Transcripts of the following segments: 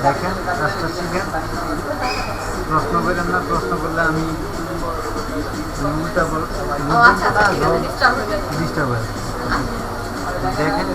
দেখেন কাজটা শিখেন, প্রশ্ন করেন না, প্রশ্ন করলে আমি উল্টা ডিস্টার্ব হয়। দেখেন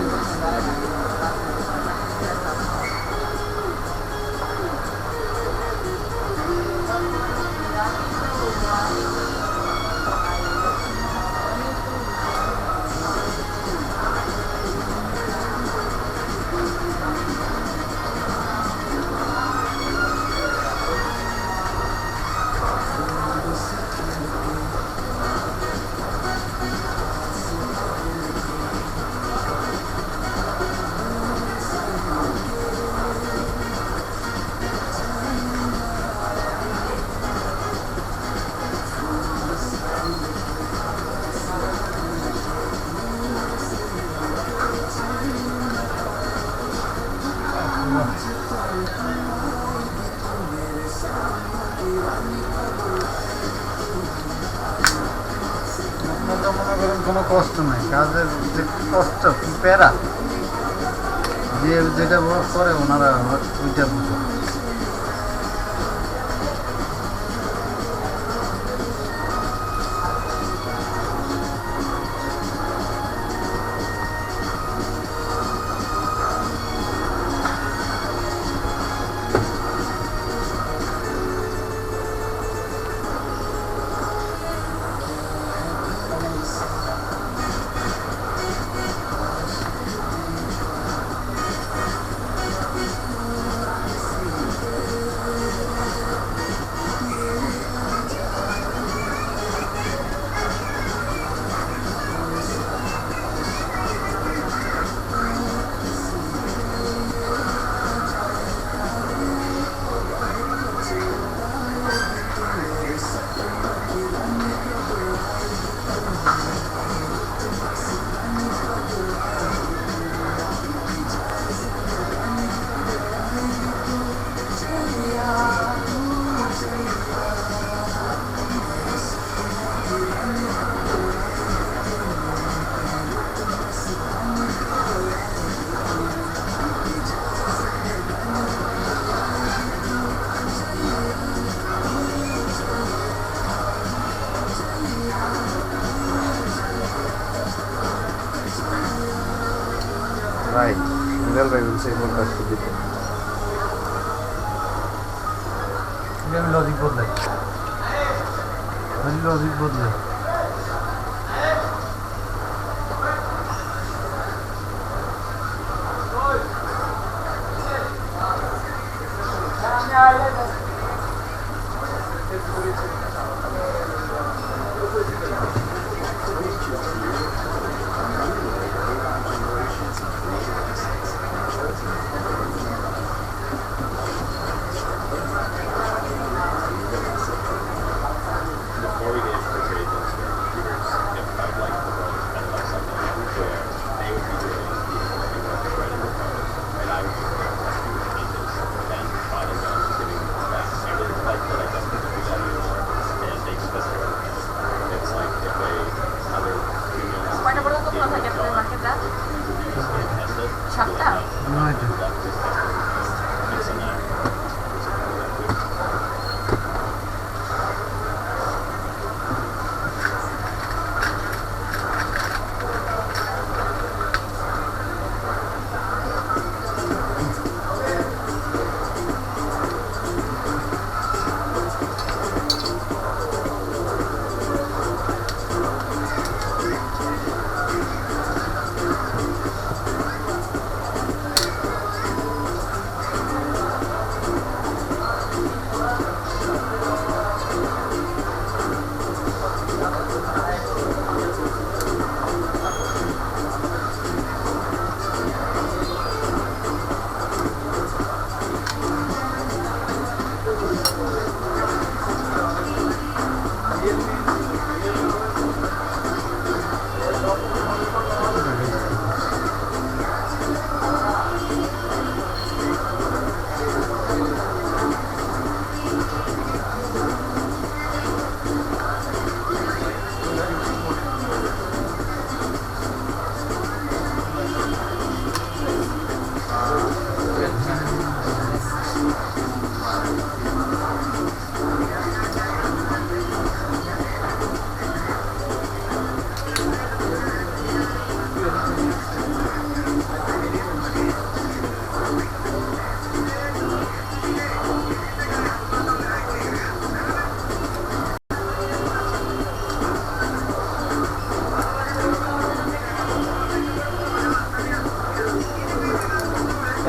মনে করেন কোনো কষ্ট নাই, কাজের যে কষ্ট কি প্যারা, যে যেটা করে ওনারা ওইটা বুঝে। Right, Sunil Bhai will say more touch to the thing. Logic বদলে, লজিক বদলে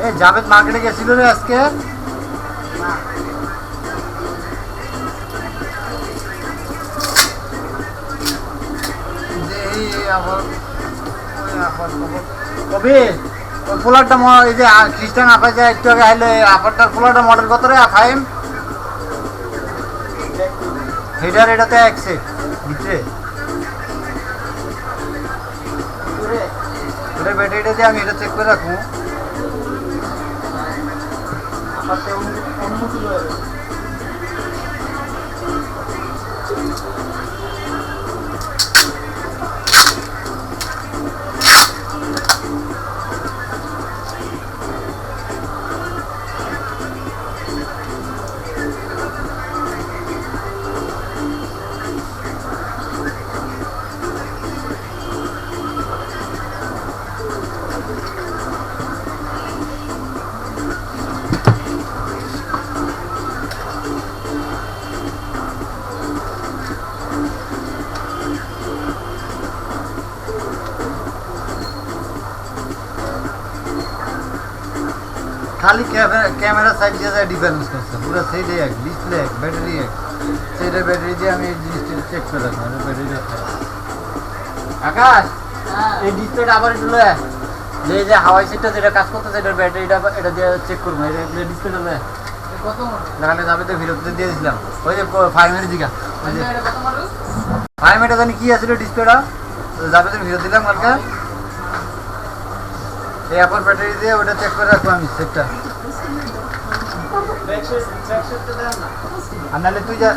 এ জাভেদ মার্কেটে গেছিল রে আজকে? কবি ওই পোলারটা এই যে খ্রিস্টান আপা যে একটু আগে আইলে আপারটার পোলারটা মডেল কত রে ফাইম হেডার এটাতে এক সেট ভিতরে ওটা ব্যাটারিটা দিয়ে আমি এটা চেক করে রাখবো খালি ক্যামেরা সাইড দিয়ে যায় ডিফারেন্স করছে পুরো সেইটাই এক ডিসপ্লে এক ব্যাটারি এক সেইটার ব্যাটারি দিয়ে আমি এই জিনিসটা চেক করে রাখলাম ব্যাটারিটা আকাশ এই ডিসপ্লেটা আবার একটু লয় যে যে হাওয়াই সেটটা যেটা কাজ করতেছে এটার ব্যাটারিটা এটা দিয়ে চেক করবো এটা ডিসপ্লেটা লয় কত লাগালে যাবে তো বিরক্ত দিয়ে দিয়েছিলাম ওই যে ফাইমের দিকা ফাইমেটা জানি কি আছিল ডিসপ্লেটা যাবে তো বিরত দিলাম কালকে এই আপার ব্যাটারি দিয়ে ওটা চেক করে রাখবো আমি সেটটা আর নাহলে তুই যা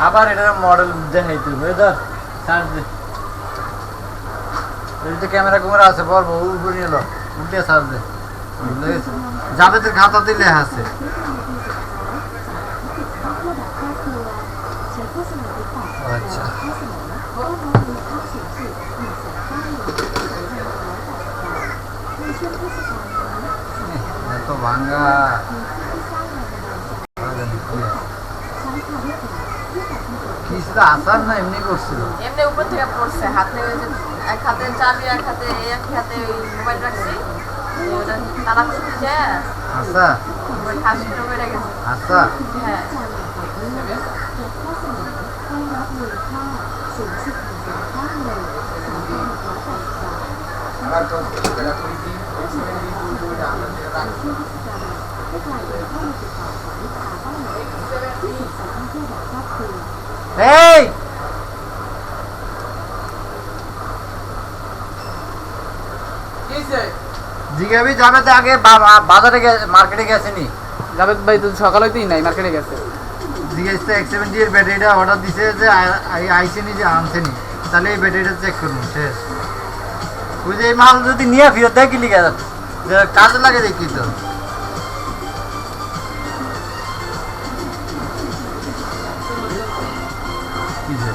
আবার এটার মডেল দেখাই তুই ধর চার্জ দে এই ক্যামেরা কুমেরা আছে বলবো উপরে এলো উল্টে চার্জ দে যাবে তো খাতা দিলে আছে আচ্ছা তো ভাঙ্গা কিছুটা আসার না এমনি করছিল এমনি উপর থেকে পড়ছে হাতে এক হাতে চাবি এক হাতে মোবাইল রাখছি ওটা তালা খুলতে যায় আচ্ছা ওই হাসিটা বেড়ে গেছে আচ্ছা হ্যাঁ এই জিগাবি যাবে তো আগে বাজারে মার্কেটে গেছেনি জাভেদ ভাই তো সকাল হইতেই নাই মার্কেটে গেছে জিজ্ঞেস তো X70 এর ব্যাটারিটা অর্ডার দিছে যে আইসেনি যে আনছেনি তাহলে এই ব্যাটারিটা চেক করুন শেষ ওই যে এই মাল যদি নিয়ে ফিরত দেয় কি লিখে যাচ্ছে কাজে লাগে দেখি তো কি যে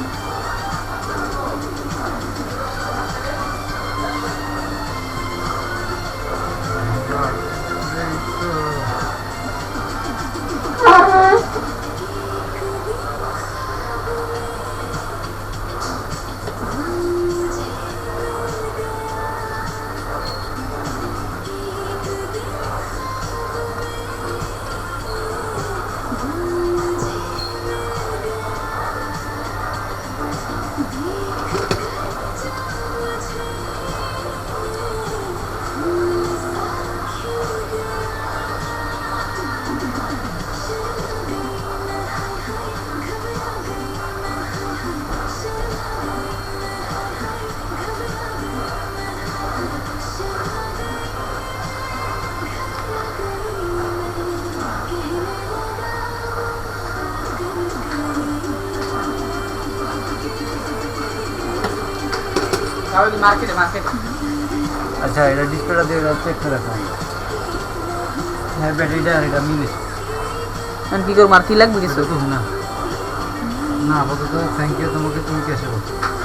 মার্কেটে আচ্ছা এটা ডিসপ্লেটা দিয়ে চেক করে রাখো হ্যাঁ ব্যাটারিটা আর এটা মিলে এখন কি করবো আর কি লাগবে কিছু তো না না আপাতত থ্যাংক ইউ তোমাকে তুমি কেসে বলো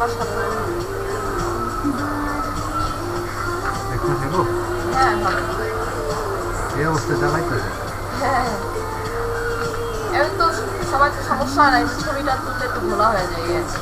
সমস্যা নেই। একটু দেবো হ্যাঁ ভালো। এই অবস্থা চালাইতে হবে। হ্যাঁ এখন তো সবার তো সমস্যা হয় না, এই ছবিটা তুলতে একটু ভোলা হয়ে যায় এই আর কি।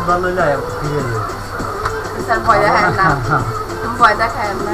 ভালো হইলে ফিরে যাবে স্যার ভয় দেখায় না, ভয় দেখায় না।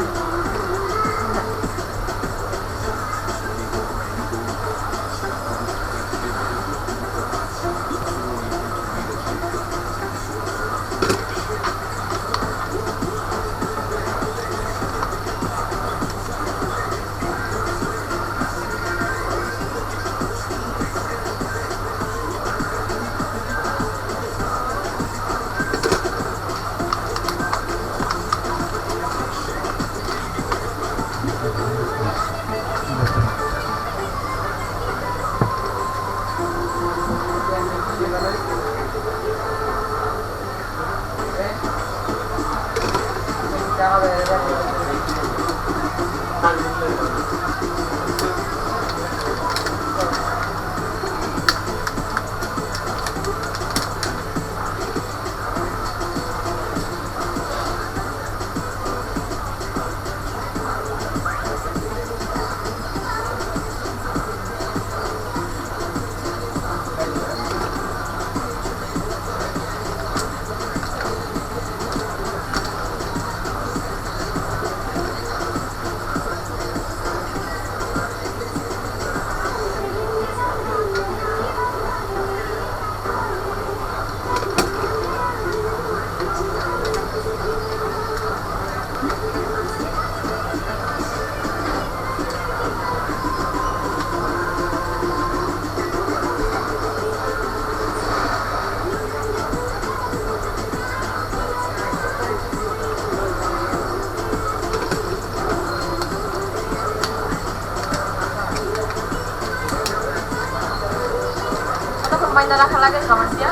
মাইনা রাখা লাগে সমস্যা।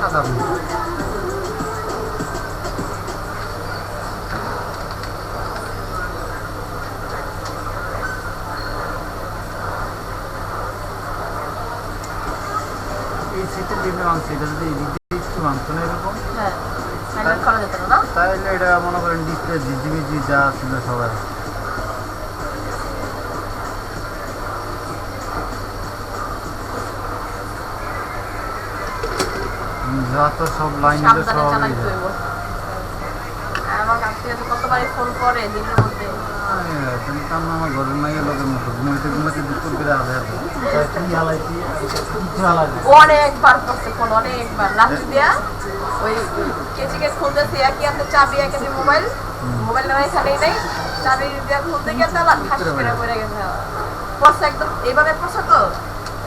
আদা এই সিটের দিনে মাংস এটা যদি এদিক দিয়ে একটু মাংস না এরকম হ্যাঁ সাইলেন্ট করা যেত না। তাহলে এটা মনে করেন ডিসপ্লে জিজিবিজি যা ছিল সবাই যত সব লাইন সাবধানে সব চালাইতে হইব। আমার আত্মীয় তো কতবারই ফোন করে দিনের মধ্যে। আমার ঘরের মাইয়ের লোকের মতো ঘুমাইতে ঘুমাইতে দুপুর করে আধা অনেকবার করছে ফোন, অনেকবার লাঠি দেয়া ওই কেচিকে খুলতেছে একই হাতে চাবি এক হাতে মোবাইল, মোবাইল নেওয়া এখানেই নেই, চাবি দেওয়া খুলতে গিয়ে তালা ঠাস করে পড়ে গেছে। পড়ছে একদম এইভাবে পড়ছে তো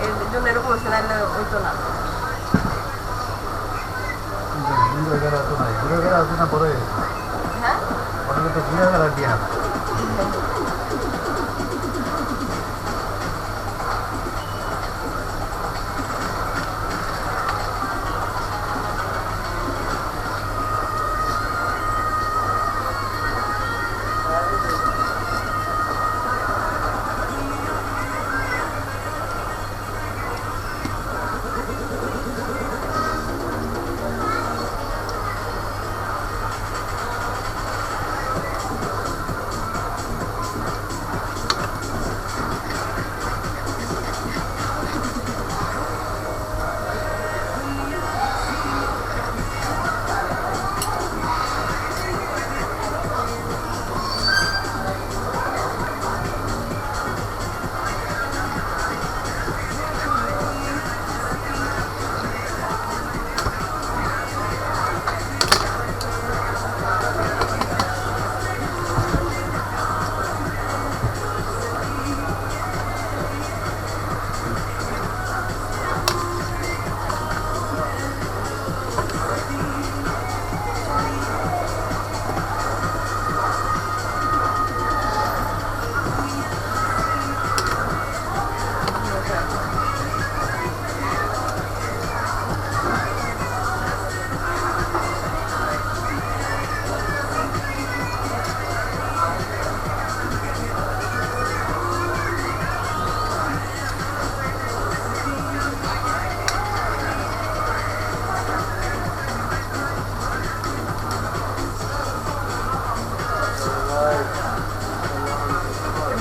এর জন্য এরকম হচ্ছে নাহলে হইতো না। ঘুরে গেলে তো নাই, ঘুরে গেলে আসবে না বড় হয়ে গেছে। হ্যাঁ ওটাকে তো ঘুরে গেলে দিয়ে হবে।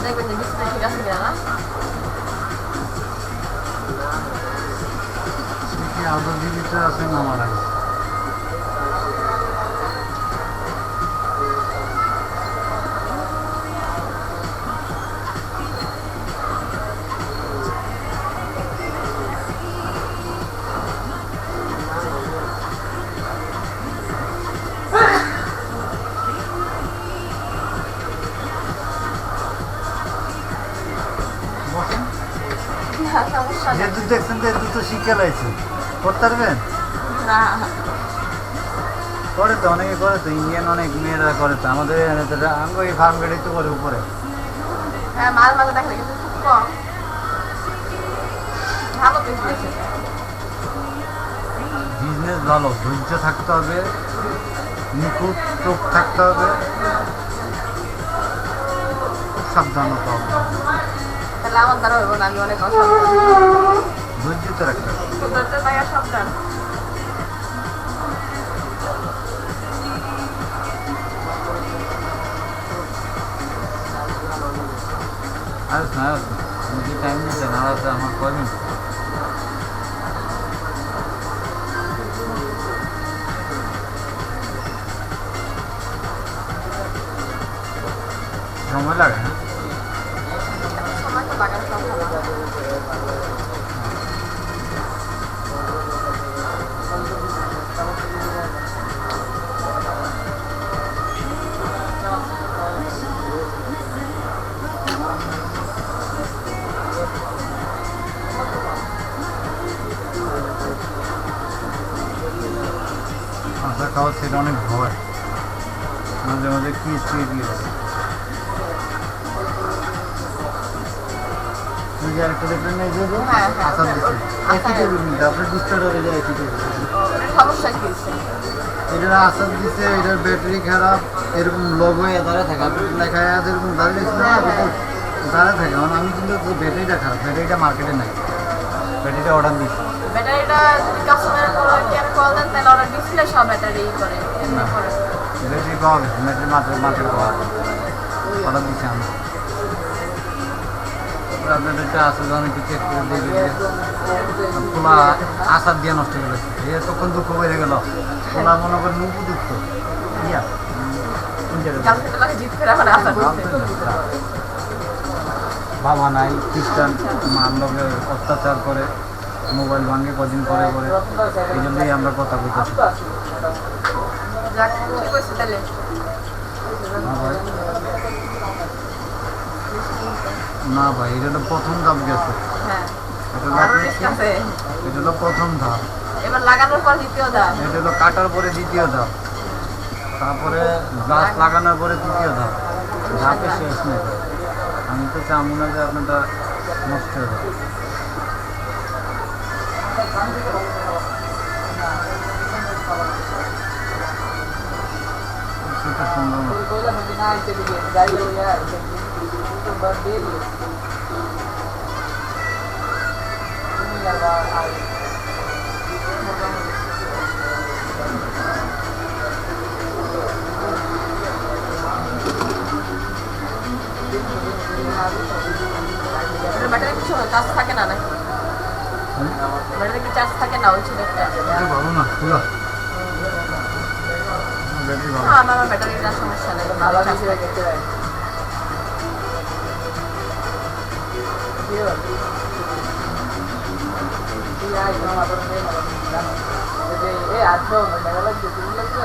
দেখবেন যে ডিসপ্লে ঠিক আছে কিনা না। কি আদর দিদিটা আছে না আমার আগে? বসেন। না, সমস্যা নেই। যেহেতু দেখছেন যে দুটো শিক্ষা লাইছে করতে পারবেন? না করে তো, অনেকে করে তো, ইন্ডিয়ান অনেক মেয়েরা করে তো, আমাদের এখানে তো আঙ্গ এই ফার্ম গেটেই তো করে উপরে। হ্যাঁ মাঝে মাঝে দেখা যায় কিন্তু খুব কম। ভালো বিজনেস এটা। বিজনেস ভালো, ধৈর্য থাকতে হবে, নিখুঁত চোখ থাকতে হবে, খুব সাবধানতা হবে, তাহলে আমার দ্বারা হইব না, আমি অনেক অসাবধান। ধৈর্য তো রাখতে হবে। কুদরতে পাইয়া সাবধান। আর না মুঝে টাইম নিতে না আছে আমার কয়দিন সময় লাগে না। সময় তো লাগার কথা না। আশা খাওয়া সেটা অনেক ভয়, মাঝে মাঝে কি স্পিড গিয়েছে। ওই যে আরেকটা দেখলেন না, এই যে হ্যাঁ, আসাদ দিচ্ছে একই আসাদ। টেবিল কিন্তু আপনার ডিস্টার্ব হয়ে যায় একই টেবিল। সমস্যা কি হচ্ছে? এটার আসাদ দিচ্ছে, এটার ব্যাটারি খারাপ, এরকম লোগো হয়ে দাঁড়ায় থাকে, আপনি লেখা আছে এরকম দাঁড়িয়ে ছিল না, দাঁড়ায় থাকে। কারণ আমি কিন্তু ব্যাটারিটা খারাপ, ব্যাটারিটা মার্কেটে নাই, ব্যাটারিটা অর্ডার দিচ্ছি। ব্যাটারিটা যদি কাস্টমার কেয়ার কল দেন তাহলে ওরা ডিসপ্লে সব ব্যাটারি করে এমনি না। করে। ব্যাটারি পাওয়া গেছে, ব্যাটারি মার্কেটে পাওয়া গেছে, অর্ডার দিচ্ছি আমি। ব্যাটারিটা আছে অনেক কিছু চেক করে দিয়ে খোলা আসার দিয়ে নষ্ট করে গেছে, এ তখন দুঃখ বেড়ে গেল। খোলা মনে করেন উপযুক্ত ইয়া কালকে তো লাগে জিত করে মানে আসা করতে। বাবা নাই, খ্রিস্টান মার লোকে অত্যাচার করে, মোবাইল ভাঙে কদিন পরে পরে, এই জন্যই আমরা কথা বলতেছি। যাক ঠিক কইছে তাহলে। হ্যাঁ ভাই। না ভাই, এটা হলো প্রথম ধাপ গেছে। হ্যাঁ এটা হলো আরো রিস্ক আছে। এটা হলো প্রথম ধাপ। এবার লাগানোর পর দ্বিতীয় ধাপ। এটা হলো কাটার পরে দ্বিতীয় ধাপ, তারপরে গাছ লাগানোর পরে তৃতীয় ধাপ। ধাপে শেষ নেই। আমি তো চাবো না যে আপনারটা নষ্ট হয়ে যাবে। সেটা সম্ভব না। কইলা নাকি না আইতে দিকে গাড়ি লইয়া আইতে তো বাদ দিয়ে দিও তুমি আবার আই এটার ব্যাটারি কিছু চার্জ থাকে না নাকি? ব্যাটারি কি চার্জ থাকে না ওই ছেলেটা? এটা ভালো না, খুলো। ব্যাটারি ভালো। আমার ব্যাটারির সমস্যা নেই, ভালো ভালো চার্জ দিছে থাকে। গেছে কি হলো কি আই না আমার নেই না এই আছো মেলা লাগছে তুমি লাগছে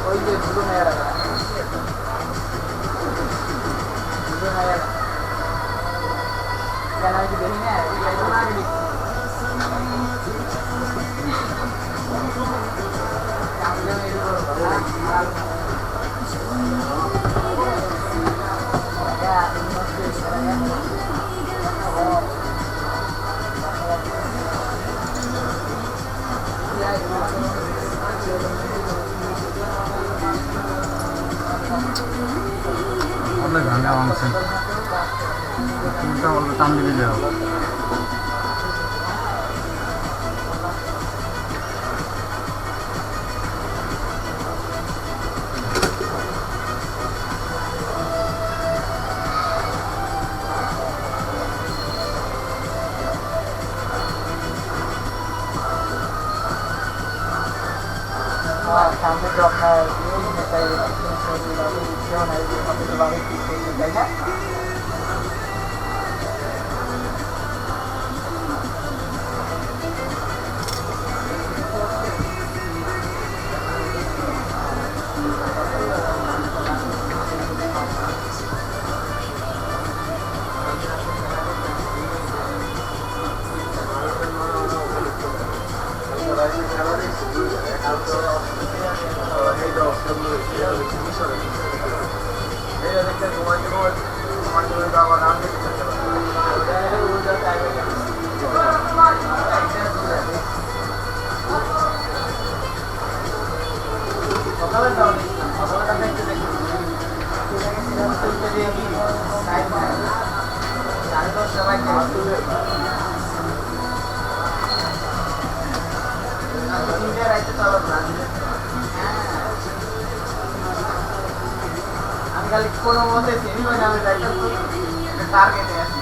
ওই যে দুটো মেয়েরা দুটো মেয়েরা কেন আমি কি দেখি না অনেক ভাঙা ভাঙছে। চুলটা অল্প টান দিলে যাও। সামনে তো আপনার তাই না আমি খালি কোনো মতে চিনি না আমি টার্গেটে আছি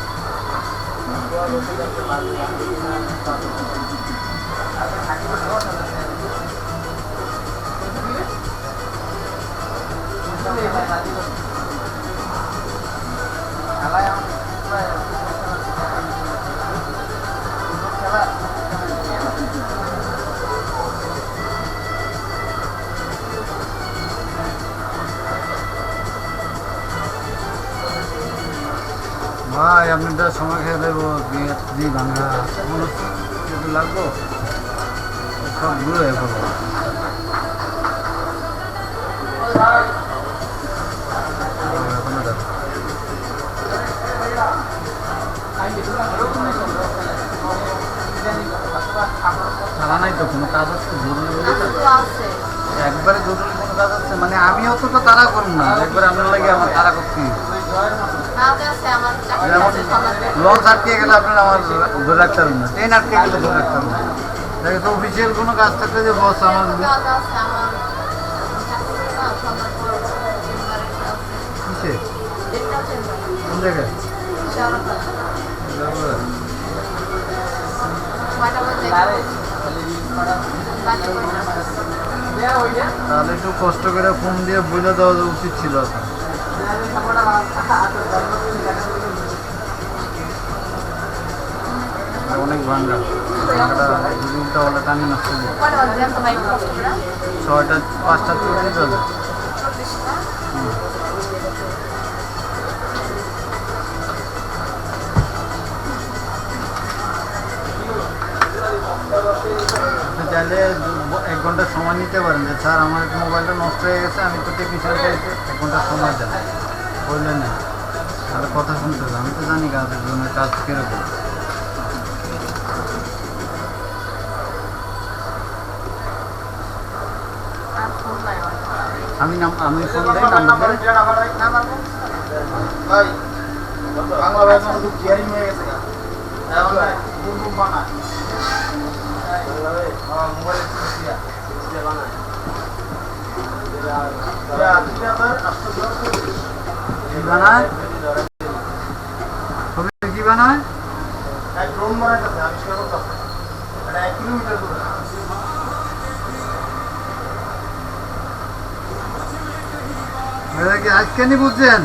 ভাই আপনারটা সময় খেয়ে দেবো দি ভাঙা লাগবো সব দূর হয়ে পড়বো। চালা নাই তো কোনো কাজ আছে জরুরি বলে তো? তো আছে। একবারে জরুরি কোনো কাজ আছে মানে আমি অতটা তাড়া করুন না, একবারে আপনার লাগে আমার তাড়া করতে কালকে আছে আমার চাকরি যেমন আছে সন্ধ্যাতে। লঞ্চ আটকে গেলে আপনার আমার ধরে রাখতে পারবেন না, ট্রেন আটকে গেলে ধরে রাখতে পারবেন না। দেখে তো অফিসিয়াল কোনো কাজ থাকলে যে বস আমার কাজ আছে আমার চাকরি না সন্ধ্যার পর চেম্বারে আছে। কিসে একটা চেম্বারে। কোন জায়গায় শাহরুখা। তারপরে কয়টা বাজে? বাজে কয়টা? তাহলে একটু কষ্ট করে ফোন দিয়ে বুঝে দেওয়া উচিত ছিল আপনার। অনেক ভাঙ্গা। উল্টা পাল্টা টানি নষ্ট হয়ে যায়। কয়টা বাজে জানতো ভাই কষ্টটা? 6টা 5টা 40 বাজে। 40 না? আপনি চাইলে 1 ঘন্টা সময় নিতে পারেন যে স্যার আমার মোবাইলটা নষ্ট হয়ে গেছে, আমি তো টেকনিশিয়ান চাইতে 1 ঘন্টা সময় দেন, বললেন না তাহলে কথা শুনতে হবে। আমি তো জানি কাজের জন্য কাজ কীরকম। আর ফোন নাই আমার। আমি ফোন দেই নাম্বার দেই। নাম্বার বল। ভাই বাংলা ভাই কোনো খুব জিয়ারিং হয়ে গেছে না এখন বুম বুম বানায় বাংলা ভাই মোবাইল সিয়া বানায় কি বানায়? ছবি কি বানায়? ড্রোন বানাইতেছে আবিষ্কার করতেছে এটা 1 কিলোমিটার দূরে এটা কি আজকে নি বুঝছেন?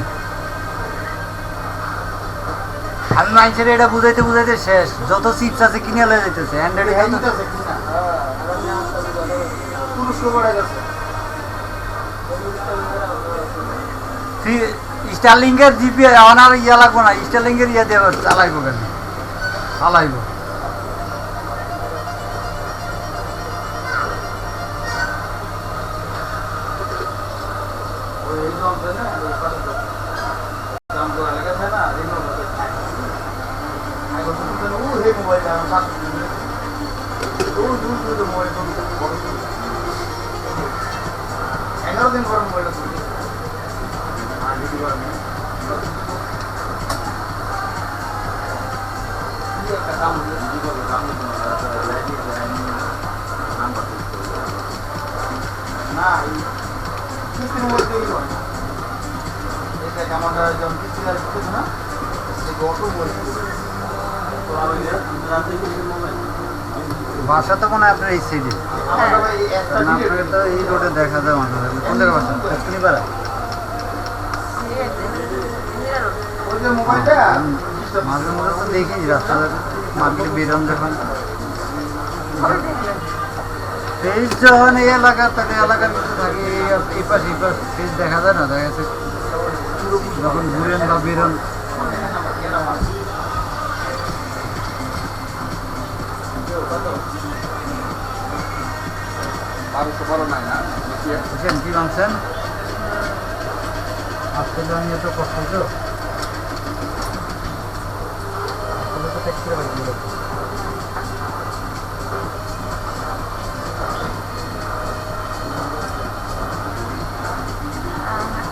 আমি মানুষের এটা বুঝাইতে বুঝাইতে শেষ। যত চিপস আছে কিনে লয়ে যাইতেছে অ্যান্ড্রয়েডে যত কিনতেছে কিনা তুরস্ক পড়ে গেছে স্টারলিংকের জিপি আমার ইয়া লাগবো না, স্টারলিংকের ইয়া দিয়ে চালাইবো কেন? চালাইবো ওই এই জমছে না ওই পাশে জাম তো লাগা থাকে না এই নম্বর আই গো তো ও হে মোবাইল আমার সাথে দূর দূর দূর মোবাইল তো বড় ছিল 11 দিন পর মোবাইল ছিল আর দিদি বার কি একটা কাম হলো দিদি বলে কাম লাইট নাম্বার না কিস্তির মোবাইল তৈরি হয় এটা আমাদের যখন কিস্তির আর কিছু না এই অটো মোবাইল তো আমি রাতে কিস্তির মোবাইল বাসা তো মনে হয় আপনার এই সাইডে। আমরা ভাই একটা আপনাকে তো এই রোডে দেখা যায় মাঝে মাঝে। কোন জায়গায় বাসা? দক্ষিণী পাড়া? ওই যে মোবাইলটা মাঝে মাঝে তো দেখি রাস্তায় মার্কেটে বেরোন যখন ফেস যখন এই এলাকার থাকে এলাকার কিছু থাকে এই পাশে ফেস দেখা যায় না, দেখা যাচ্ছে যখন ঘুরেন বা বেরোন বুঝছেন কি ভাবছেন? আজকে নিয়ে তো কষ্ট হতো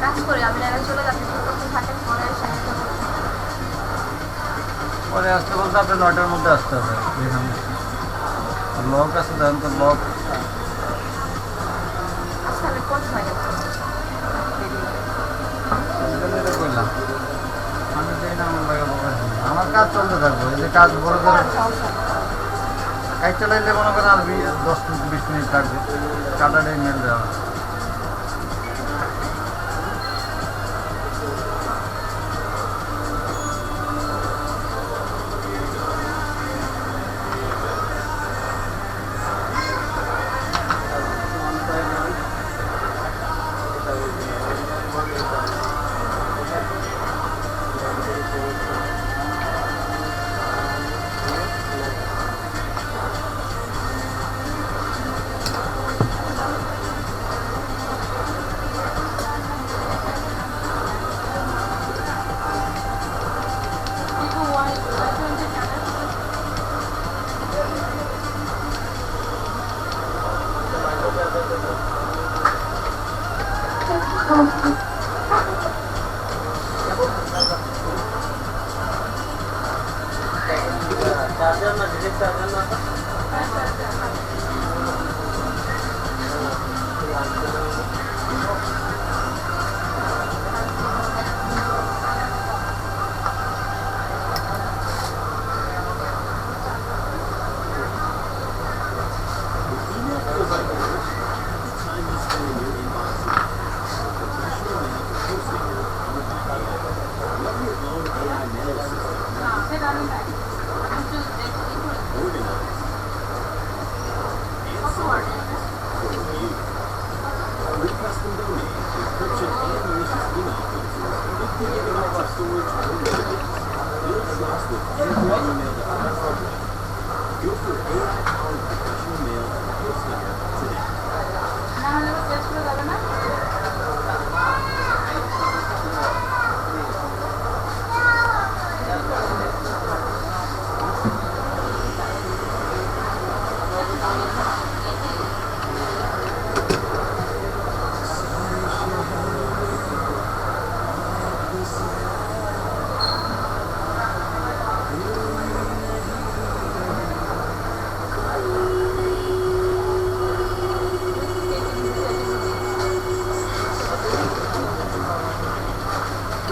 কাজ করি আমি এলাকায় চলে যাচ্ছি তখন থাকেন পরে সাহায্য করছি। পরে আসতে বলতে আপনি 9টার মধ্যে আসতে হবে। লক আছে তখন তো লক আজকে আমি কোন সময় যাচ্ছি? করলাম আমি চাই না আমার লাগে বকা দিই। আমার কাজ চলতে থাকবো। এই যে কাজ বড় করে কাজ চালাইলে মনে করেন আর 10-20 মিনিট লাগবে, কাটাটাই মেল দেওয়া। চার্জার না ডিরেক্ট চার্জার না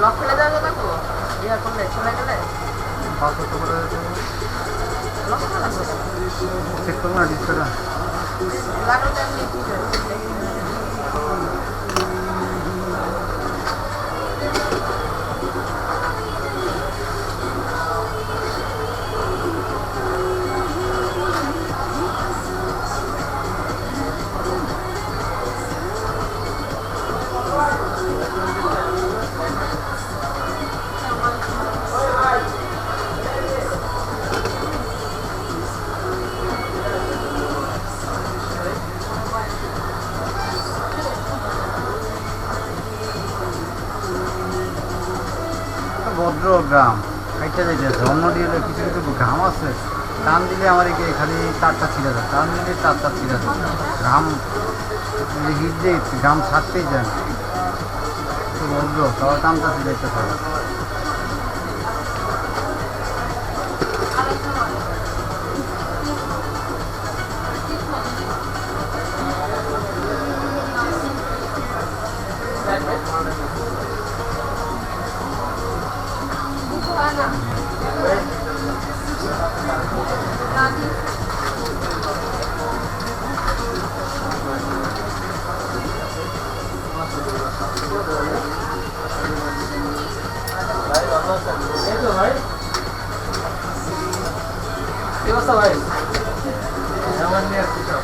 লক ফেলে দেওয়া যাবে তো ইয়া করলে চলে গেলে 500 করে লক ফেলে লাগবে চেক করুন না ডিসপ্লেটা লাগাতে আমি ঠিক আছে ভদ্র গ্রাম খাইতে যাইতেছে অন্য দিলে কিছু কিছু ঘাম আছে টান দিলে আমার খালি তারটা ছিঁড়ে যায় টান দিলে তারটা ছিঁড়ে যায় ঘাম হিট দিয়ে ঘাম ছাড়তেই যায় না তো ভদ্র তাও টানটা ছিঁড়াইতে পারে কি অবস্থা ভাই আমার নিয়ে আসছি সব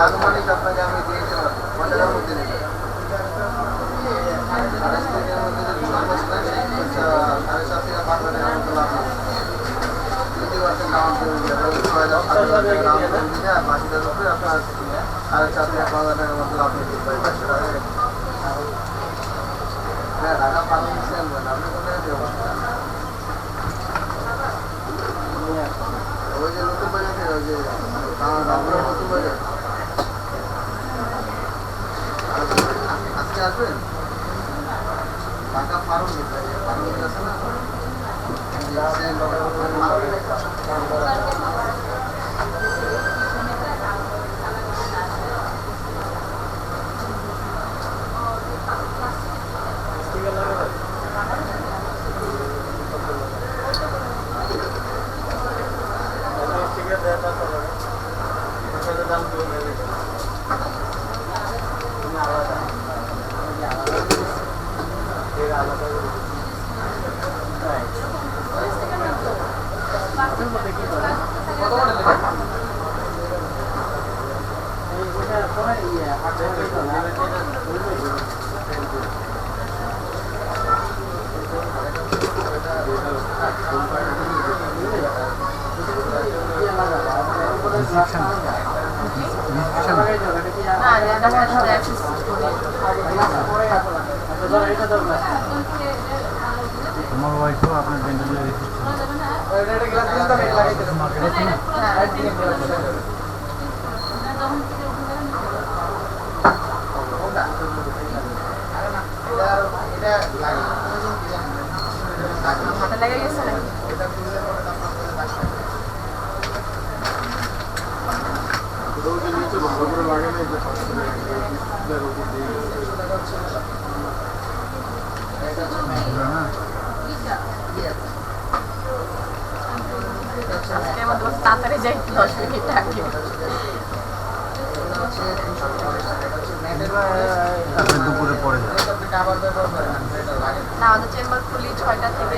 আনুমানিক আপনাকে আমি দিয়েছিলাম মজার মধ্যে নেই ওই যে নতুন বাজার ওই যে নতুন বাজার আজকে আসবেন ঢাকা ফার্ম আছে না আমার ওয়াইফও আপনার ডেন্টালে হাতে লেগে গেছে না আজকের মধ্যে বলছে তাড়াতাড়ি যাই 10 মিনিট আগে। আপনি দুপুরে পরে যান। না আমাদের চেম্বার খুলি 6টা থেকে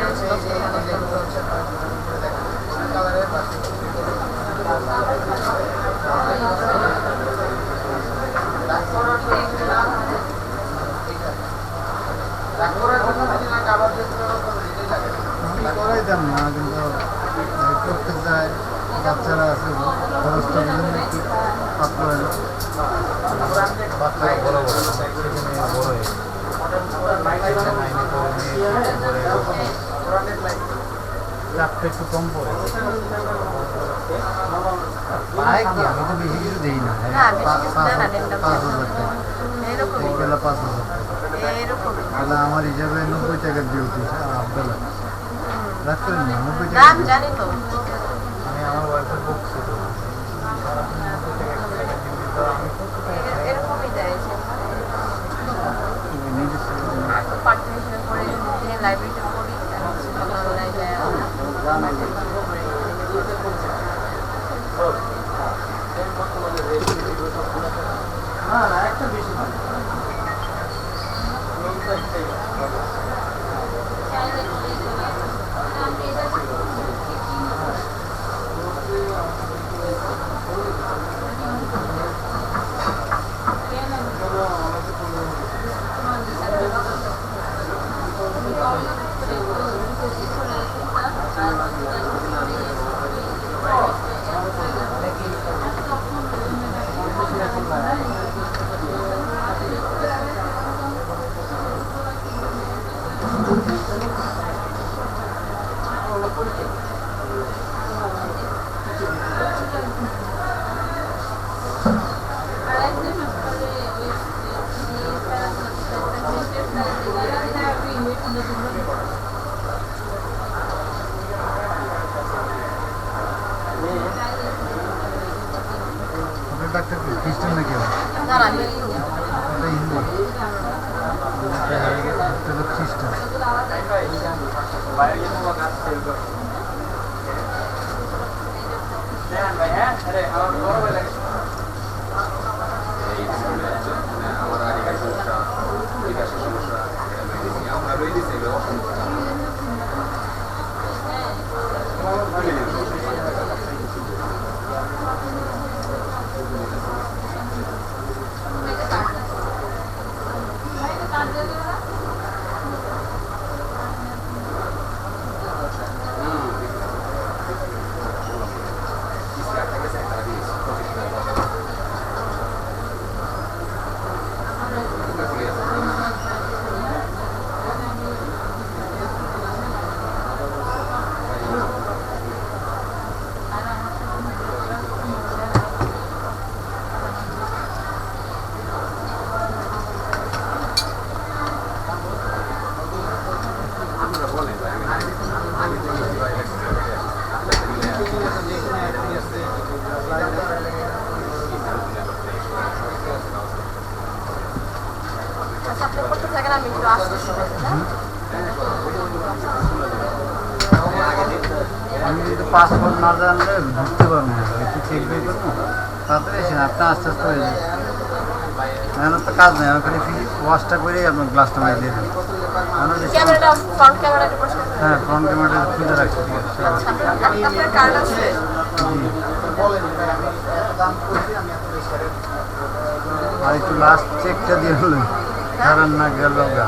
10টা করাইতাম না, কিন্তু করতে চায়, বাচ্চারা আছে, খরচটার জন্য একটু পাতলা হয়ে যায়। বাচ্চারা বড় বড় সেখানে বড় হয়ে চাপটা একটু কম পড়ে। পায় কি, আমি তো বেশি কিছু দিই না। না, বেশি কিছু দেয় না, 5,000 টাকা এরকমই বেলা 5,000 টাকা। এরকমই। তাহলে আমার হিসাবে 90 টাকার ডিউটি আবদুল্লা রাগ করেন না, 90 না টাকা। আমি জানি তো। আমি আমার ওয়াইফের বকছি তো, সারাদিন 90 টাকা ডিউটি তো আমি এরকমই দেয় নিজে পার্টিশন করে দিনে লাইব্রেরিতে পড়ি আর হচ্ছে সকালবেলায় যায় না একটা বেশি না আপনার ডাক্তার কি খ্রিস্টান নাকি? না না হিন্দু। ওটা হিন্দু, এটা হলো খ্রিস্টান। আমার আগেকার সমস্যা, বিকাশের সমস্যা, আমরা রয়ে দিচ্ছি আচ্ছা আপনি করতে থাকেন আমি একটু আসতেছি। আমি যদি পাসপোর্ট না জানলে ঢুকতে পারবো না, একটু চেক বই করবো তাড়াতাড়ি এসে আপনি আস্তে আস্তে হয়ে যাবে। এখন তো কাজ নেই, আমি খালি ওয়াশটা করেই আপনার গ্লাসটা মারি দিয়ে দেবো। ক্যামেরাটা ফ্রন্ট ক্যামেরাটা পরিষ্কার করুন। হ্যাঁ, ফ্রন্ট ক্যামেরাটা খুলে রাখছি। ঠিক আছে, আচ্ছা আপনার কার্ড আছে? আর একটু লাস্ট চেকটা দিয়ে হলো কারণ না গেল গা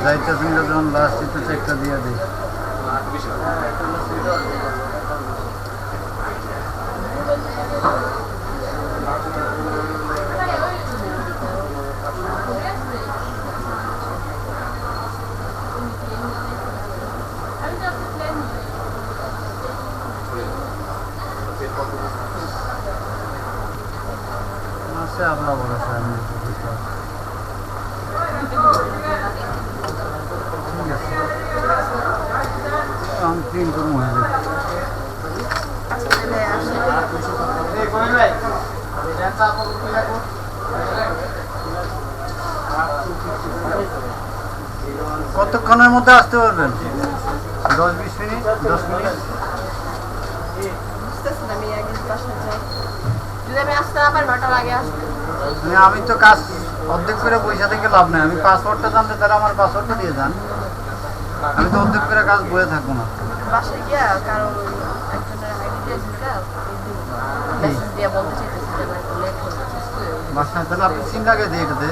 যাইতেছেন যখন লাস্ট একটু চেকটা দিয়ে দিই। আছে আল্লাহ বলেছে আমি ঠিক আছে, আমি প্রিন্ট করবো হয়ে যাবে। আচ্ছা তাহলে আসি। কতক্ষণের মধ্যে আসতে পারবেন? 10-20 মিনিট? 10 মিনিট? আসতেছেন, আমি আগে বাসায় যাই। যদি আমি আসতে না পারি 9টার আগে আসবো। মানে আমি তো কাজ অর্ধেক করে পয়সা থেকে লাভ নেই। আমি পাসওয়ার্ডটা জানতে তাহলে আমার পাসওয়ার্ডটা দিয়ে যান। আমি তো অর্ধেক করে কাজ বয়ে থাকবো না। বাসায় গিয়া কারণ একজনের আইডি দিয়েছি মেসেজ দিয়ে বলতে চাইতেছি যে না লেট হচ্ছে। বাসায় তাহলে আপনি সিম লাগিয়ে দিই এটাতে।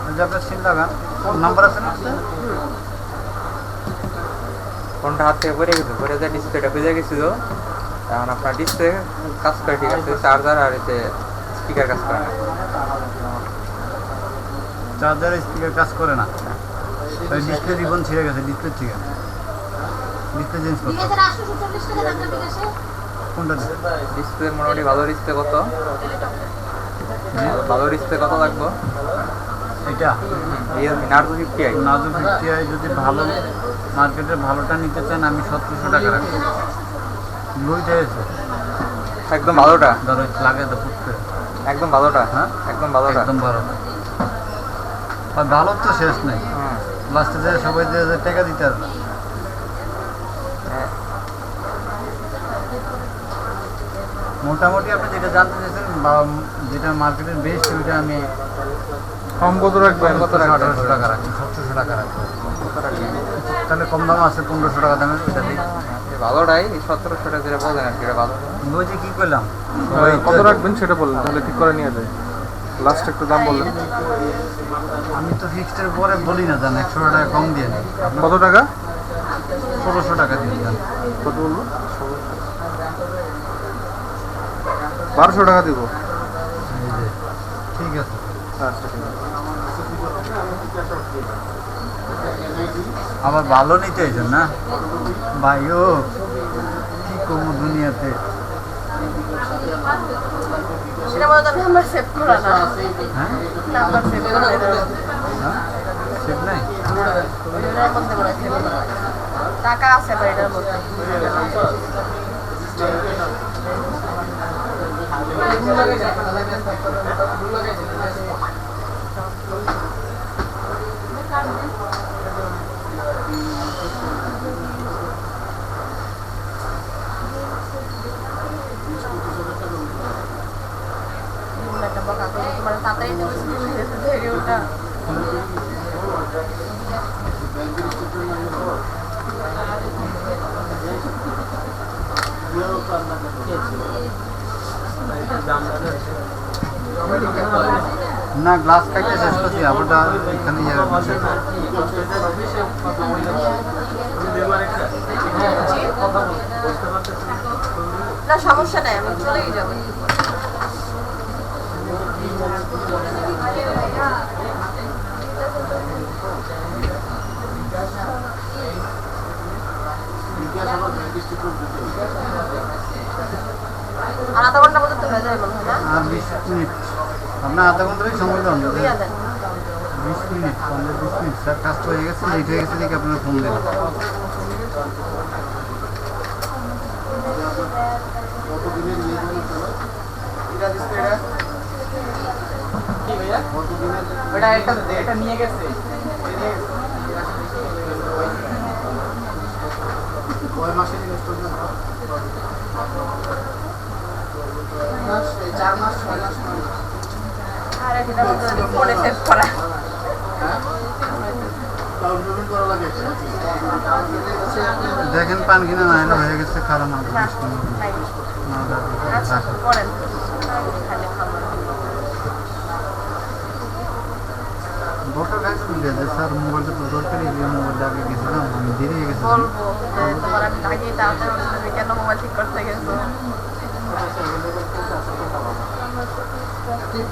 ওই যে আপনার সিম লাগান, নাম্বার আছে না? ফোনটা হাত থেকে পড়ে গেছে, পড়ে যায় ডিসপ্লেটা ভিজে গেছিল। এখন আপনার ডিসপ্লে কাজ করে ঠিক আছে, চার্জার আর এতে স্পিকার কাজ করে না। চার্জার স্পিকার কাজ করে না। ওই ডিসপ্লে রিবন ছিঁড়ে গেছে, ডিসপ্লে ঠিক আছে। ডিসপ্লে চেঞ্জ করতে হবে। কোনটা দিচ্ছে? ডিসপ্লে মোটামুটি ভালো ডিসপ্লে কত? ভালো ডিসপ্লে কত লাগবে? এটা Realme Narzo 50i। Narzo 50i যদি ভালো মার্কেটের ভালোটা নিতে চান আমি 1700 টাকা রাখবো। লইতে এসে একদম ভালোটা? ধরো লাগে তো ফুটতে। একদম ভালোটা? হ্যাঁ একদম ভালোটা। একদম ভালো। আর ভালো তো শেষ নেই। হুম। লাস্টে যে সবাই 2000 টাকা দিতে হবে। হ্যাঁ। মোটামুটি আপনি যেটা জানতে চাইছেন বা যেটা মার্কেটের বেস্ট ওইটা আমি কম কত রাখবেন? 1800 টাকা রাখি, 1700 টাকা রাখি। তাহলে কম দাম আছে 1500 টাকা দামের ওইটা দিই। ভালোটাই 1700 টাকা যেটা বলেন আর কি, এটা ভালো। ওই যে কী করলাম কত রাখবেন সেটা বললেন, তাহলে ঠিক করে নিয়ে যায়। লাস্ট একটু দাম বললেন। আমি তো ফিক্সডের পরে বলি না জান, 100 টাকা কম দিয়ে নিই। কত টাকা? 1600 টাকা দিয়ে যান। কত বলবো? 1200 টাকা দিব। এই যে ঠিক আছে। আচ্ছা ঠিক আছে। আবার ভালো নিতে হয়েছেন না ভাইও, কি করবো দুনিয়াতে। সেটা বলতে আমি নাম্বার সেভ করা না। হ্যাঁ নাম্বার সেভ করা না। হ্যাঁ সেট নাই। এটার মধ্যে মনে হয় save করা। টাকা আছে আমার এটার মধ্যে। একটা বকা করে তোমার তাড়াতাড়ি ধরে ওটা না গ্লাস কাটতে শেষ করছি, আবারটা এখানে ইয়ে বসে। না সমস্যা নাই, আমি চলেই যাবো। আর আধা ঘন্টা পর্যন্ত হয়ে যাবে মনে হয় না? আর 20 মিনিট, আপনার আধা ঘন্টারই সময় দেন। দিয়ে দেন। 20 মিনিট, 15-20 মিনিট স্যার, কাজ তো হয়ে গেছে, লেট হয়ে গেছে দেখে আপনার ফোন দেন। এটা নিয়ে গেছে। আর এটার মধ্যে ফোনে সেভ করা। দেখেন পান কিনা না এলে হয়ে গেছে খারাপ না। না, নাই। আচ্ছা, করেন। খালি খাবার। ভোটার কার্ড তুলে যে স্যার মোবাইলটা তো দরকারি, যে মোবাইলটা আগে গেছিলাম আমি দেরি হয়ে গেছে। বলবো যে তোমার আমি আগেই তাড়াতাড়ি বলছি তুমি কেন মোবাইল ঠিক করতে গেছো।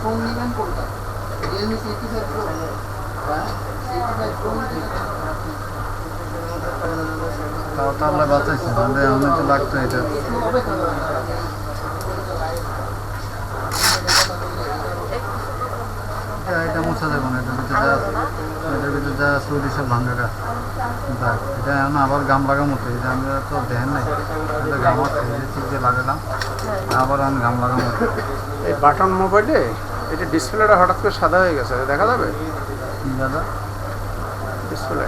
ফোন নিবেন কোনটা? Realme C85 Pro। তাও তো আল্লাহ বাঁচাইছে, নাহলে অনেক তো লাগতো এটা। এটা মোছা যাবে না, এটার ভিতরে যা সৌদি সব ভাঙ্গা গাছ দাগ। এটা এখন আবার গাম লাগার মতো, এটা আমরা তো দেখেন নাই, এটা গাম আছে, ঠিক যে লাগালাম আবার আমি গাম লাগার মতো। এই বাটন মোবাইলে এটা ডিসপ্লেটা হঠাৎ করে সাদা হয়ে গেছে, দেখা যাবে কি দাদা? ডিসপ্লে?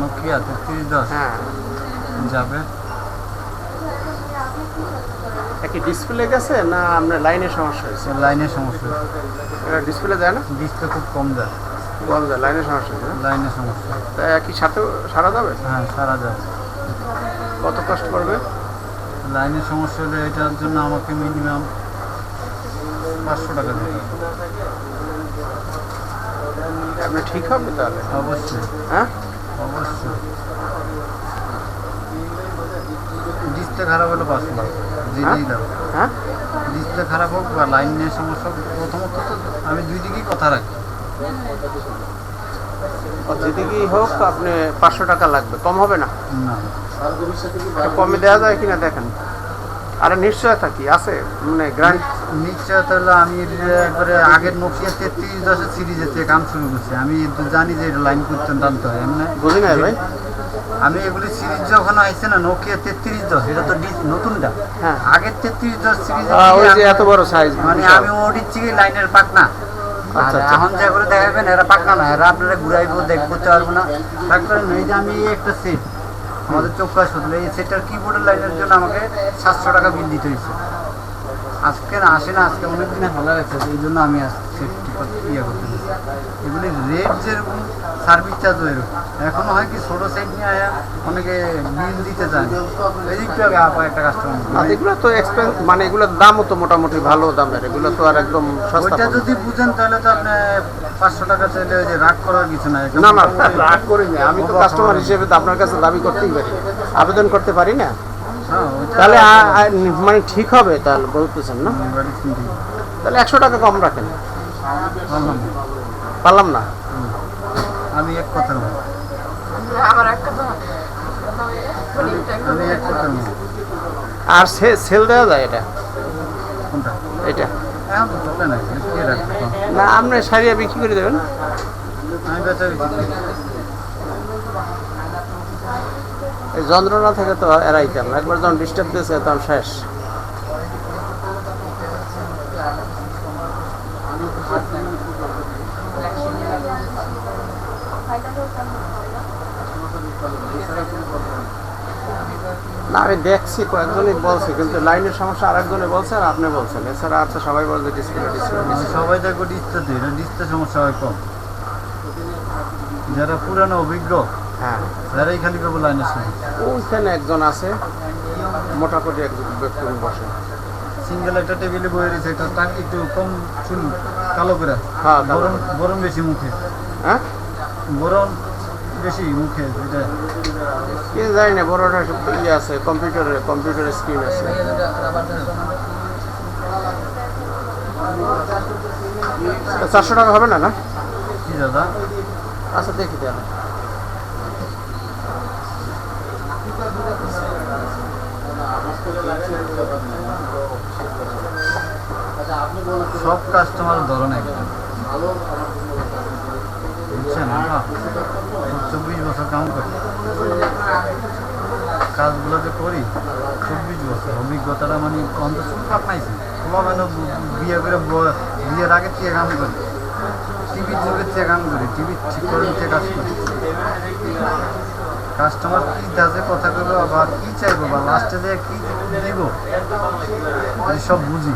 নোকিয়া 3310 হ্যাঁ যাবে। কি ডিসপ্লে গেছে না আপনার লাইনের সমস্যা হয়েছে? লাইনের সমস্যা, এটা ডিসপ্লে যায় না? ডিসপ্লে খুব কম যায়, বলা যায় লাইনের সমস্যা হয়েছে না? লাইনের সমস্যা। তা কি সাথে সারা যাবে? হ্যাঁ, সারা যায়। কত কষ্ট করবে? লাইনের সমস্যা হলে এটার জন্য আমাকে মিনিমাম 500 টাকা দিতে হবে। আপনি ঠিক হবে তাহলে? অবশ্যই, হ্যাঁ অবশ্যই। ডিসপ্লে খারাপ হলে 500 টাকা যেটাই দাও। হ্যাঁ ডিসপ্লে খারাপ হোক বা লাইনের সমস্যা হোক, প্রথমত তো আমি দুই দিকেই কথা রাখি। যেদিকেই হোক আপনি 500 টাকা লাগবে, কম হবে না? না, একটু কমে দেওয়া যায় কিনা দেখেন। আরে নিশ্চয়তা কি আছে মানে গ্রান্ট? নিশ্চয়তা হলো আমি একবারে আগের নোকিয়া 3310 সিরিজের কাম শুরু করছি। আমি তো জানি যে এটা লাইন করতে টানতে হয় এমনি। বুঝি না ভাই, আমি এগুলি সিরিজ যখন আইছে না নোকিয়া 3310, এটা তো নতুনটা। হ্যাঁ আগের 3310 সিরিজ ওই যে এত বড় সাইজ, মানে আমি ওটির থেকে লাইনের পাক না। আর আচ্ছা, আচ্ছা। এখন যে করে দেখাবেন এরা পাকা না, এরা আপনারা ঘুরাইবো, দেখ করতে পারবো না। তারপরে এই যে আমি এই একটা সেট আমাদের চৌকা শুধু এই সেটটার কিবোর্ডের লাইনের জন্য আমাকে 700 টাকা বিল দিতে হয়েছে। আজকে না আসে না, আজকে অনেক দিনে ভালো লাগছে, এই জন্য আমি সেটটি ইয়ে করতে দিচ্ছি। এগুলি রেট যেরকম সার্ভিস চার্জও এরকম। এখনো হয় কি ছোটো সেট নিয়ে আয়া অনেকে বিল দিতে চায়, এদিকটা একটা কাস্টমার। আর এগুলো তো এক্সপেন্স, মানে এগুলোর দামও তো মোটামুটি ভালো দামের, এগুলো তো আর একদম সস্তা ওইটা পাবেন না। যদি বুঝেন তাহলে তো আপনি 500 টাকা চাইলে ওই যে রাগ করার কিছু নাই। না না, রাগ করিনি, আমি তো কাস্টমার হিসেবে তো আপনার কাছে দাবি করতেই পারি, আবেদন করতে পারি না। হ্যাঁ, ওইটা তাহলে মানে ঠিক হবে তাহলে বলতেছেন না? বাড়ি চিন্তা তাহলে 100 টাকা কম রাখেন। বললাম না। পারলাম না। আমি এক কথার মতো, আমার একটা তো আমি এক কথার মতো। আর সেল দেওয়া যায় এটা? কোনটা? এটা এখন তো চলে না, কে রাখবে তো? না, আপনি সারিয়া বিক্রি করে দেবেন। আমি বেচা বিক্রি করি। এই যন্ত্রণা থেকে তো এড়াইতাম না, একবার যখন ডিস্টার্ব দিয়েছে তখন শেষ। না, আমি দেখছি কয়েকজনই বলছে, কিন্তু লাইনের সমস্যা আরেকজনে বলছে আর আপনি বলছেন, এছাড়া আর তো সবাই বলছে ডিসপ্লে আমি সবাই দেখবো ডিসপ্লে দিই, এটা ডিসপ্লে সমস্যা হয় কম। যারা পুরানো অভিজ্ঞ হ্যাঁ, যারাই খালি পাবো লাইনের সমস্যা। ওইখানে একজন আছে মোটামুটি একজন ব্যক্তি বসে। সিঙ্গেল একটা টেবিলে বয়ে রয়েছে, একটা টাক একটু কম চুল, কালো করে। হ্যাঁ, কালো। গরম গরম বেশি মুখে, হ্যাঁ গরম বেশি মুখে, এটা কে জানি না, বড়টা ইয়ে আছে, কম্পিউটারের স্ক্রিন আছে। 400 টাকা হবে না? না কি দাদা? আচ্ছা, দেখি তাহলে। সব কাস্টমার ধরন একটা, বুঝছেন? আমরা 24 বছর কাম করি, কাজগুলো যে করি 24 বছর অভিজ্ঞতাটা, মানে অন্তত সুপার পাইছি। মানে বিয়ে করে বিয়ের আগে থেকে কাম করি, টিভির যুগের থেকে কাম করি, টিভি ঠিক করে নিতে কাজ করি। কাস্টমার কী দাজে কথা করবো বা কী চাইবো বা লাস্টে দিয়ে কী দিব সব বুঝি।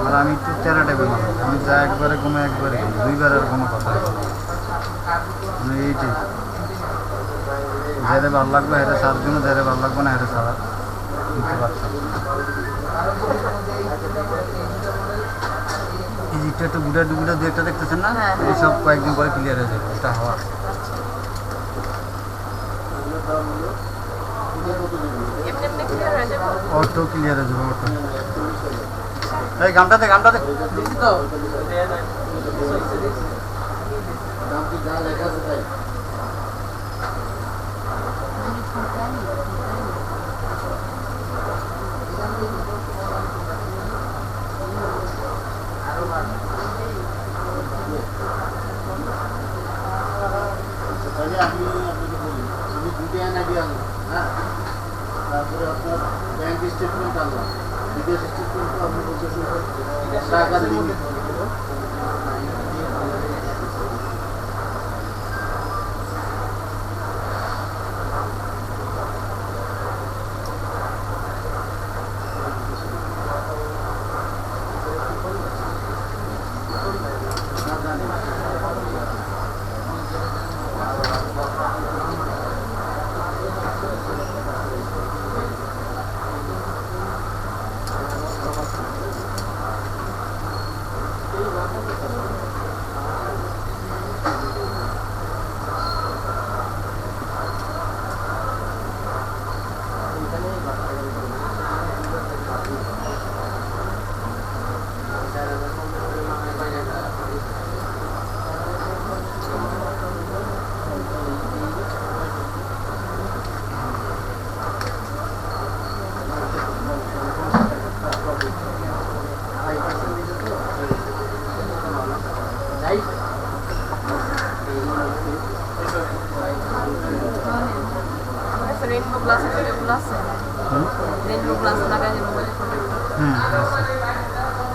আর আমি একটু তেরা টাইপের মানুষ, আমি যা একবারে কমে একবারে দুইবার আর কোনো কথা মানে এইটাই, যাদের ভালো লাগবে হেরে সার জন্য, যাদের ভালো লাগবে না হেরে সারা দিতে পারতাম। এই দিকটা একটু গুড়া ডুগুড়া দু একটা দেখতেছেন না, এই সব কয়েকদিন পরে ক্লিয়ার হয়ে যাবে, এটা হওয়া। এমনি এমনি ক্লিয়ার হয়ে যাবে। অটো ক্লিয়ার হয়ে যাবে, অটো। এই গামটাতে গামটাতে তারপরে আপনার ব্যাংক স্টেটমেন্ট আনলাম, বিদেশ স্টেটমেন্ট আপনি বলতে টাকা আমার কাছে রেইনবো গ্লাস আছে, এগুলো আছে। রেইনবো গ্লাস লাগাই যে মোবাইলে প্রোটেক্টর।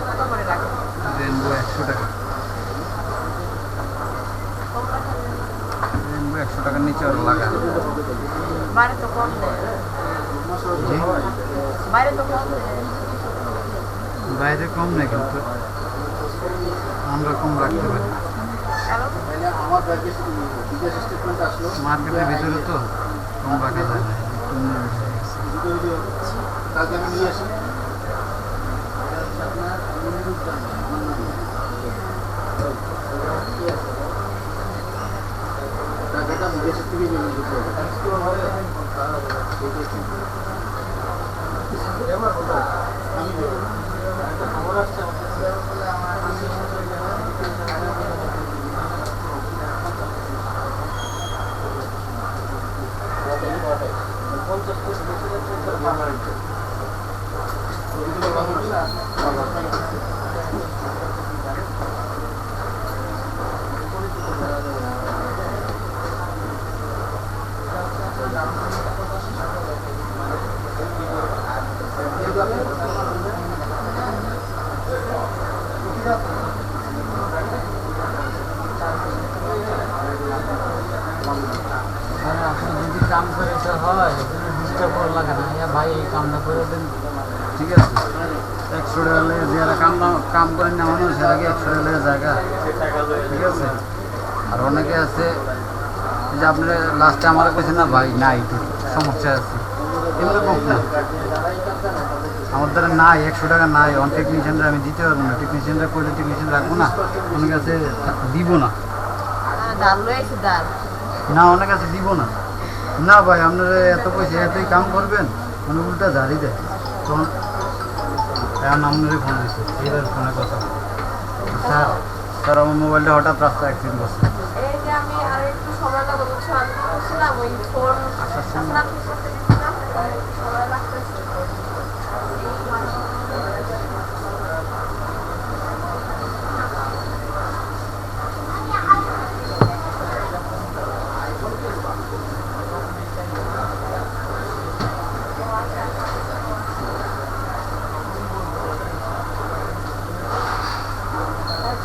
কত করে রাখে? রেনবো 100 টাকা। রেনবো 100 টাকার নিচে আর লাগা। বাইরে তো কম দেয়। বাইরে তো কম দেয়। বাইরে কম নেই কিন্তু আমরা কম রাখতে পারি। কারণ আমার ব্যাগে বিদেশ স্টেটমেন্ট আসলো মার্কেটের ভিতরে তো কম রাখা যায় না। কালকে আমি নিয়ে আসি টাকাটা বিদেশ থেকে পেমেন্ট করতে আপনি যদি কাম করে তো হয় ডিস্টার্ব করা লাগে না। ভাই এই কামটা করে দেন, ঠিক আছে? 100 টাকা লেগে যারা কাম করেন না মানুষ সেটাকে 100 টাকা লেগে জায়গা, ঠিক আছে? আর অনেকে আছে যে আপনারা লাস্টে আমার কাছে না ভাই না একটু সমস্যা আছে, এগুলো কম না। আমার দ্বারা নাই 100 টাকা নাই, অন টেকনিশিয়ানরা আমি দিতে পারবো না। টেকনিশিয়ানরা করলে টেকনিশিয়ান রাখবো না, অনেক কাছে দিব না। ডাল লয়েছে ডাল। না অনেক কাছে দিব না। না ভাই আপনারা এত পয়সা এতই কাম করবেন, মানে উল্টা ঝাড়ি দেয়। তখন এখন আপনারই ফোন দিচ্ছে, এদের ফোনে কথা বলে, স্যার স্যার আমার মোবাইলটা হঠাৎ রাস্তা অ্যাক্সিডেন্ট করছে। এই যে আমি আর একটু সময় লাগবে বুঝছো, আমি করছিলাম ওই ফোন আসার সময় আসলাম ঠিক করতে দিচ্ছিলাম, সময় লাগতেছে।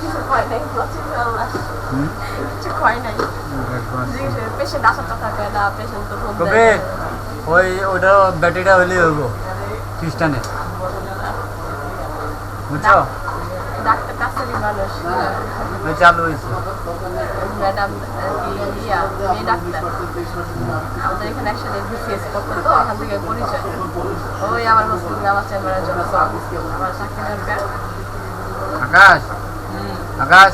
কিছু হয় নাই, হুম? কিছু হয় নাই। পেশেন্ট আসার কথা কয় না, পেশেন্ট তো ফোন তবে দেয়। ওইটা ব্যাটারিটা হইলেই হইব খ্রিস্টানে, বুঝছো? ডাক্তার কাছেরই মানুষ, ওই চালু হয়েছে। ম্যাডাম ইয়া মেয়ে ডাক্তার আমাদের এখানে একসাথে বিসিএস করতো, তো ওখান থেকে পরিচয়। ওই আমার হসপিটালে আমার চেম্বারের জন্য আমার চাকরি দরকার। আকাশ আকাশ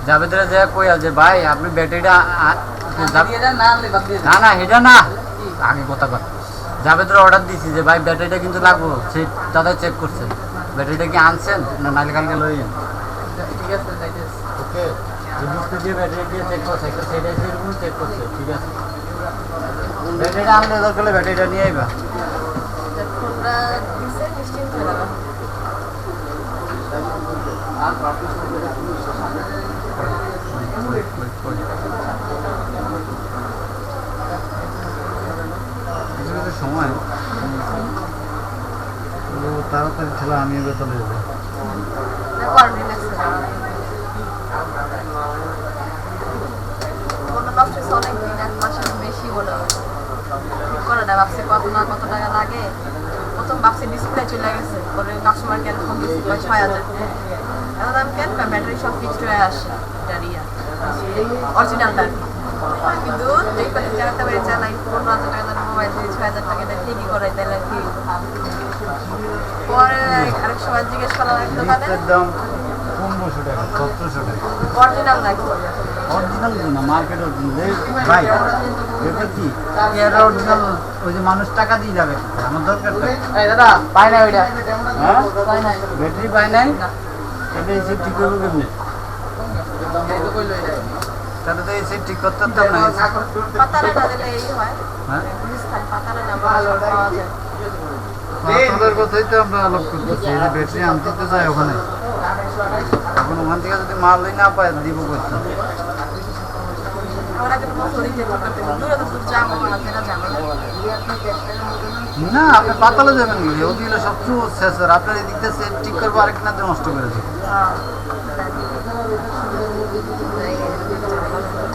জাবেদরা যে কই আছে ভাই আপনি ব্যাটারিটা না না এটা না আগে কথা কর। জাবেদরা অর্ডার দিছি যে ভাই ব্যাটারিটা কিন্তু লাগবো, সে দাদা চেক করছে ব্যাটারিটা কি আনছেন না নালে কালকে লই যান। ঠিক আছে যাইতেছি। ওকে ডিসপ্লে দিয়ে ব্যাটারি দিয়ে চেক করছে, একটা সেট আছে এরকম চেক করছে, ঠিক আছে? ব্যাটারিটা আনলে দরকার হলে ব্যাটারিটা নিয়ে আইবা। ফোনটা দিচ্ছে নিশ্চিন্ত হয়ে গেল। আর প্রাপ্তি কিছু কিছু সময় ও তাড়াতাড়ি ছিল আমি বেতনে যাবো। নষ্ট হচ্ছে অনেক দিন, 1 মাসের বেশি মনে হয়। ঠিক করে না, ভাবছি কত না কত টাকা লাগে। প্রথম ভাবছি ডিসপ্লে চলে গেছে, পরে কাস্টমার কেয়ার ফোন দিচ্ছি 6000 এখন আমি কেন ব্যাটারি সব ফিক্সড হয়ে আসে, এটার ইয়া অরিজিনালটা। কিন্তু দেখবেন চালাতে পারে চালাই 15,000 টাকা দাম মোবাইল দিয়ে 6000 টাকা এটা ঠিকই করাই তাহলে কি। পরে আরেক সময় জিজ্ঞেস করলাম এক দোকানে, ডিসপ্লের দাম 1500 টাকা 1700 টাকা। অরিজিনাল নাকি? অরিজিনাল না মার্কেট অরিজিনাল ভাই, এটা কি এর অরিজিনাল? ওই যে মানুষ টাকা দিয়ে যাবে, আমার দরকার তো। এই দাদা পাই না ওইটা, হ্যাঁ পাই নাই। ব্যাটারি পাই নাই, এটা এসে ঠিক করবো কেমনি? এই তো কইলো এটা। তাহলে তো এসে ঠিক করতে পারতাম না। পাতালে না দিলে এই হয়, হ্যাঁ পাতালে না পাওয়া যায়। পাতালের কথাই তো আমরা আলোক করতেছি, এই যে ব্যাটারি আনতে তো যায় ওখানে, এখন ওখান থেকে যদি মালই না পায় দিব করতাম। ওরা কিন্তু বছর দিতে করতে দূরে তো দূর যাবো না যেটা যাবো না আপনি পাতালে যাবেন কি ওদিকে সবচেয়ে শেষ আর আপনার এদিক থেকে সেট ঠিক করবো আরেকটা নষ্ট করে দেবে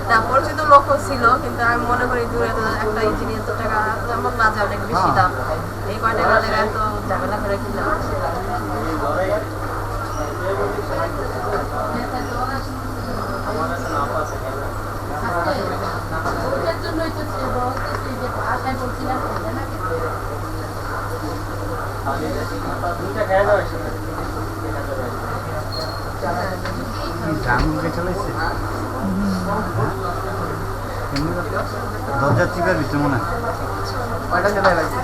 না পরিচিত লোক ছিল কিন্তু আমি মনে করি দূরে তো একটা ইঞ্জিনিয়ার তো টাকা এমন না যায় অনেক বেশি দাম এই কয়টা টাকা এত ঝামেলা করে কিনলাম জানুকে চলেছে দরজার চিপার ভিতরে মনে হয় কয়টা চলে লাগছে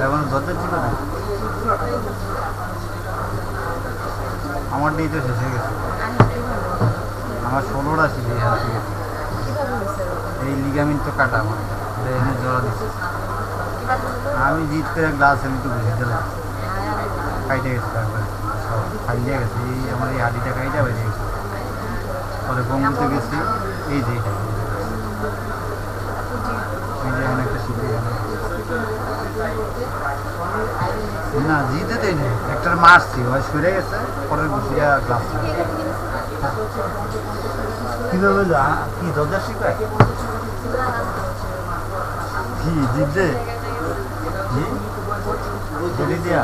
এখন দরজার চিপা না আমার দিয়ে তো শেষ হয়ে গেছে আমার 16টা ছিল এই লিগামিন তো কাটা আমার এনে জোড়া দিচ্ছে আমি জিত করে গ্লাস এনে তো বুঝে দিলাম খাইতে গেছে একবার সব খাইতে গেছে এই আমার এই হাঁটিটা খাইটা বেরিয়ে গেছে পরে বঙ্গুতে গেছি এই যে এইটা এই যে অনেকটা শিখে না জিতে দেয়নি একটা মারছি ওই সরে গেছে পরে গুছিয়ে গ্লাস কিভাবে কি দরজা শিখায় কি জিতছে জি বলি দিয়া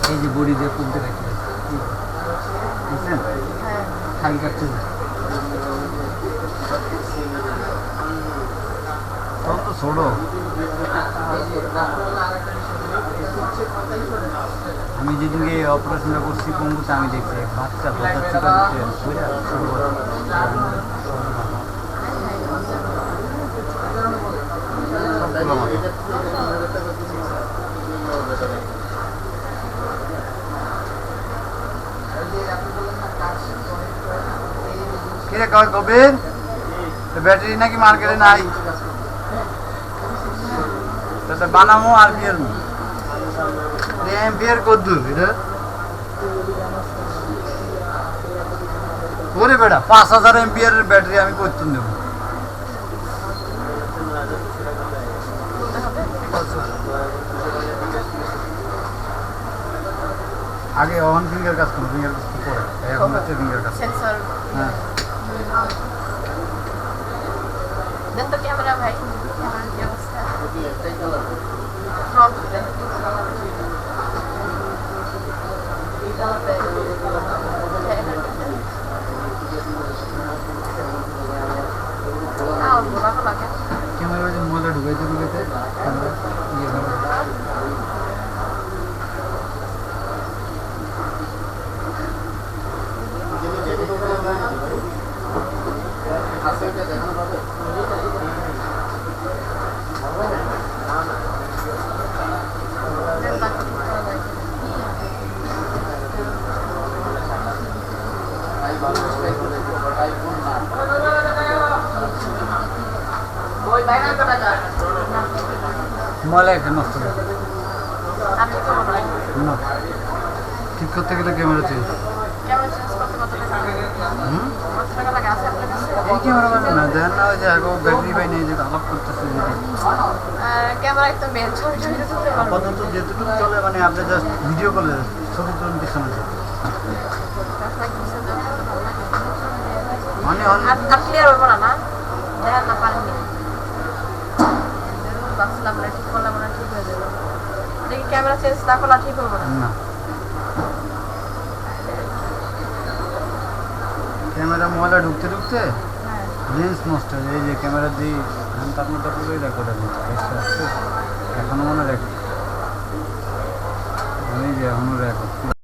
এই যে বড়ি দিয়ে পুলতে রাখি বুঝছেন খালি কাটছে সব তো ছোট আমি যেদিনকে অপারেশনটা করছি পঙ্গুতে আমি দেখছি এক বাচ্চা দরজা চিপা কিরে কয় কবির ব্যাটারি নাকি মার্কেটে নাই বানামো আর বিয়ের এম্পিয়ার কদ্দুর এটা ওরে বেটা 5000 এম্পিয়ারের ব্যাটারি আমি করতুম দেবো আগে অন ফিঙ্গার কাজ করুন ফিঙ্গার কাজ পরে এখন হচ্ছে ফিঙ্গার কাজ সেন্সর হ্যাঁ দেন তো ক্যামেরা ভাই ক্যামেরার কি অবস্থা সব ক্যামেরা মোবাইলটা ঢুকাইতে ক্যামেরা ইয়ে হবে ময়লা একটা নষ্ট করে না ঠিক করতে গেলে ক্যামেরা চেঞ্জ এই ক্যামেরা বাজে না দেখেন না ওই যে আগে ব্যাটারি পাই নেই যে আলাপ করতেছে ক্যামেরা একদম মেন ছবি আপাতত যেটুকু চলে মানে আপনি জাস্ট ভিডিও কলে ছবি তুলুন পিছনে মানে আর ক্লিয়ার হবে না দেখেন না পারেননি ভাবছিলাম না ঠিক করলাম না ঠিক হয়ে যাবে দেখি ক্যামেরা চেঞ্জ না করলে ঠিক হবে না ক্যামেরা মোবাইলে ঢুকতে ঢুকতে লেন্স নষ্ট হয়ে যায় এই যে ক্যামেরা দিয়ে তার মধ্যে পুরোই রেকর্ড আছে এখনো মনে রেকর্ড আমি যে এখনো রেকর্ড